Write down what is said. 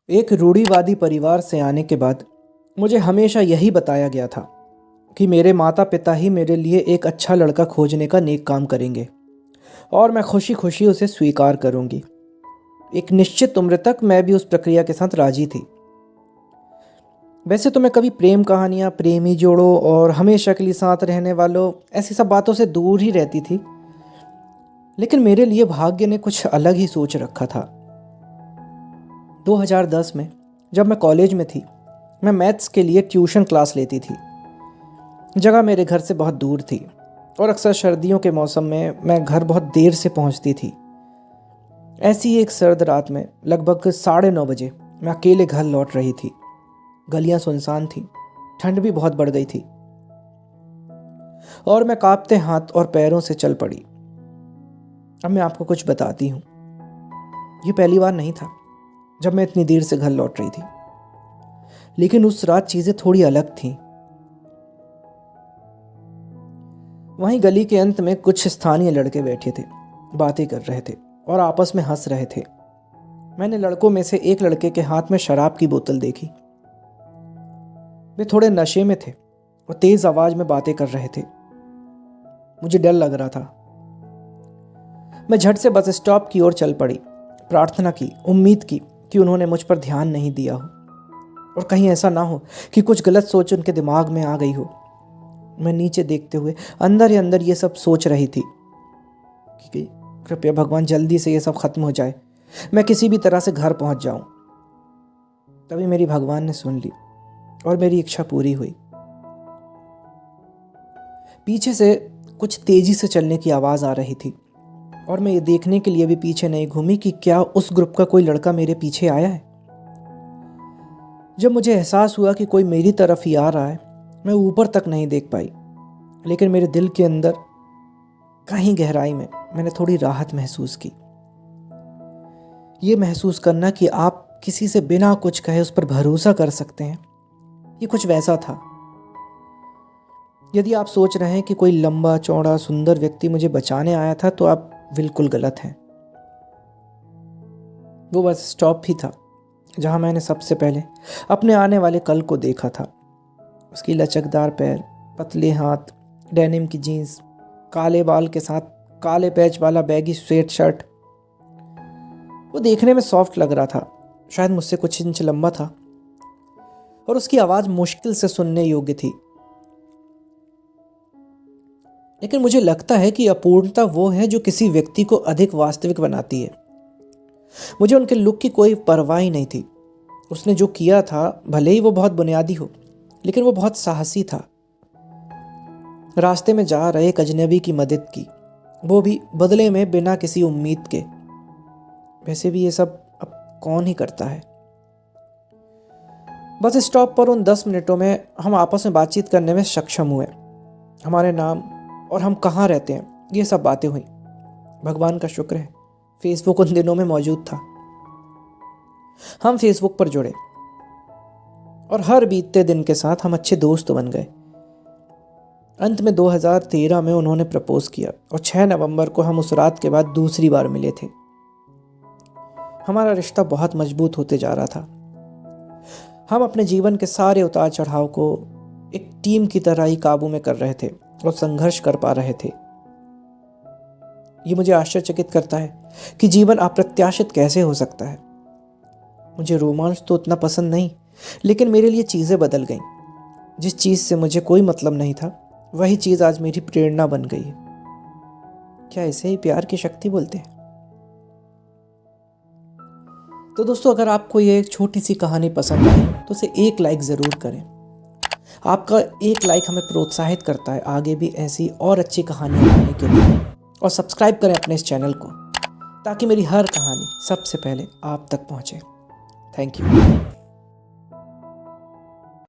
एक रूढ़िवादी परिवार से आने के बाद मुझे हमेशा यही बताया गया था कि मेरे माता पिता ही मेरे लिए एक अच्छा लड़का खोजने का नेक काम करेंगे और मैं खुशी खुशी उसे स्वीकार करूंगी। एक निश्चित उम्र तक मैं भी उस प्रक्रिया के साथ राजी थी। वैसे तो मैं कभी प्रेम कहानियाँ, प्रेमी जोड़ों और हमेशा के लिए साथ रहने वालों ऐसी सब बातों से दूर ही रहती थी, लेकिन मेरे लिए भाग्य ने कुछ अलग ही सोच रखा था। 2010 में जब मैं कॉलेज में थी, मैं मैथ्स के लिए ट्यूशन क्लास लेती थी। जगह मेरे घर से बहुत दूर थी और अक्सर सर्दियों के मौसम में मैं घर बहुत देर से पहुंचती थी। ऐसी ही एक सर्द रात में लगभग 9:30 बजे मैं अकेले घर लौट रही थी। गलियां सुनसान थी, ठंड भी बहुत बढ़ गई थी और मैं कांपते हाथ और पैरों से चल पड़ी। अब मैं आपको कुछ बताती हूँ। ये पहली बार नहीं था जब मैं इतनी देर से घर लौट रही थी, लेकिन उस रात चीजें थोड़ी अलग थीं। वहीं गली के अंत में कुछ स्थानीय लड़के बैठे थे, बातें कर रहे थे और आपस में हंस रहे थे। मैंने लड़कों में से एक लड़के के हाथ में शराब की बोतल देखी। वे थोड़े नशे में थे और तेज आवाज में बातें कर रहे थे। मुझे डर लग रहा था। मैं झट से बस स्टॉप की ओर चल पड़ी। प्रार्थना की, उम्मीद की कि उन्होंने मुझ पर ध्यान नहीं दिया हो और कहीं ऐसा ना हो कि कुछ गलत सोच उनके दिमाग में आ गई हो। मैं नीचे देखते हुए अंदर ही अंदर ये सब सोच रही थी कि कृपया भगवान जल्दी से ये सब खत्म हो जाए, मैं किसी भी तरह से घर पहुंच जाऊं। तभी मेरी भगवान ने सुन ली और मेरी इच्छा पूरी हुई। पीछे से कुछ तेजी से चलने की आवाज आ रही थी और मैं ये देखने के लिए भी पीछे नहीं घूमी कि क्या उस ग्रुप का कोई लड़का मेरे पीछे आया है। जब मुझे एहसास हुआ कि कोई मेरी तरफ ही आ रहा है, मैं ऊपर तक नहीं देख पाई, लेकिन मेरे दिल के अंदर कहीं गहराई में मैंने थोड़ी राहत महसूस की। ये महसूस करना कि आप किसी से बिना कुछ कहे उस पर भरोसा कर सकते हैं, ये कुछ वैसा था। यदि आप सोच रहे हैं कि कोई लंबा चौड़ा सुंदर व्यक्ति मुझे बचाने आया था, तो आप बिल्कुल गलत हैं। वो बस स्टॉप ही था जहां मैंने सबसे पहले अपने आने वाले कल को देखा था। उसकी लचकदार पैर, पतले हाथ, डेनिम की जीन्स, काले बाल के साथ काले पैच वाला बैगी स्वेट शर्ट। वो देखने में सॉफ्ट लग रहा था, शायद मुझसे कुछ इंच लंबा था और उसकी आवाज मुश्किल से सुनने योग्य थी। लेकिन मुझे लगता है कि अपूर्णता वो है जो किसी व्यक्ति को अधिक वास्तविक बनाती है। मुझे उनके लुक की कोई परवाह ही नहीं थी। उसने जो किया था, भले ही वो बहुत बुनियादी हो, लेकिन वो बहुत साहसी था। रास्ते में जा रहे एक अजनबी की मदद की, वो भी बदले में बिना किसी उम्मीद के। वैसे भी ये सब अब कौन ही करता है। बस स्टॉप पर उन 10 मिनटों में हम आपस में बातचीत करने में सक्षम हुए। हमारे नाम और हम कहाँ रहते हैं, ये सब बातें हुई। भगवान का शुक्र है फेसबुक उन दिनों में मौजूद था। हम फेसबुक पर जुड़े और हर बीतते दिन के साथ हम अच्छे दोस्त बन गए। अंत में 2013 में उन्होंने प्रपोज किया और 6 नवंबर को हम उस रात के बाद दूसरी बार मिले थे। हमारा रिश्ता बहुत मजबूत होते जा रहा था। हम अपने जीवन के सारे उतार चढ़ाव को एक टीम की तरह ही काबू में कर रहे थे और संघर्ष कर पा रहे थे। ये मुझे आश्चर्यचकित करता है कि जीवन अप्रत्याशित कैसे हो सकता है। मुझे रोमांच तो उतना पसंद नहीं, लेकिन मेरे लिए चीजें बदल गईं। जिस चीज से मुझे कोई मतलब नहीं था, वही चीज आज मेरी प्रेरणा बन गई है। क्या इसे ही प्यार की शक्ति बोलते हैं? तो दोस्तों, अगर आपको ये एक छोटी सी कहानी पसंद आई तो उसे एक लाइक जरूर करें। आपका एक लाइक हमें प्रोत्साहित करता है आगे भी ऐसी और अच्छी कहानियां लाने के लिए। और सब्सक्राइब करें अपने इस चैनल को, ताकि मेरी हर कहानी सबसे पहले आप तक पहुंचे। Thank you.